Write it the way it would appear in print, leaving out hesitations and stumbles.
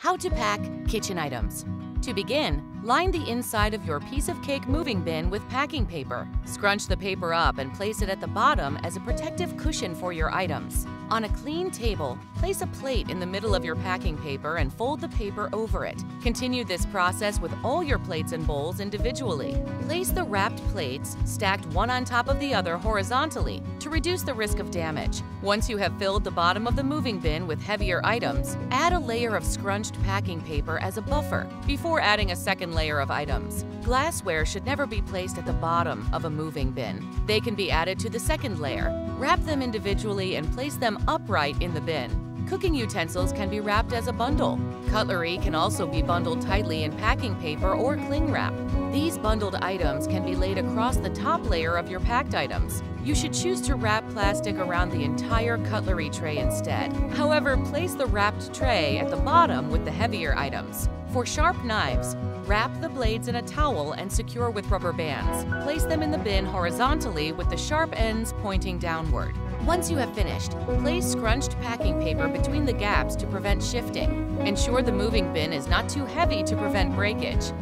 How to pack kitchen items. To begin, line the inside of your piece of cake moving bin with packing paper. Scrunch the paper up and place it at the bottom as a protective cushion for your items. On a clean table, place a plate in the middle of your packing paper and fold the paper over it. Continue this process with all your plates and bowls individually. Place the wrapped plates, stacked one on top of the other horizontally, to reduce the risk of damage. Once you have filled the bottom of the moving bin with heavier items, add a layer of scrunched packing paper as a buffer before adding a second layer of items. Glassware should never be placed at the bottom of a moving bin. They can be added to the second layer. Wrap them individually and place them upright in the bin. Cooking utensils can be wrapped as a bundle. Cutlery can also be bundled tightly in packing paper or cling wrap. These bundled items can be laid across the top layer of your packed items. You should choose to wrap plastic around the entire cutlery tray instead. However, place the wrapped tray at the bottom with the heavier items. For sharp knives, wrap the blades in a towel and secure with rubber bands. Place them in the bin horizontally with the sharp ends pointing downward. Once you have finished, place scrunched packing paper between the gaps to prevent shifting. Ensure the moving bin is not too heavy to prevent breakage.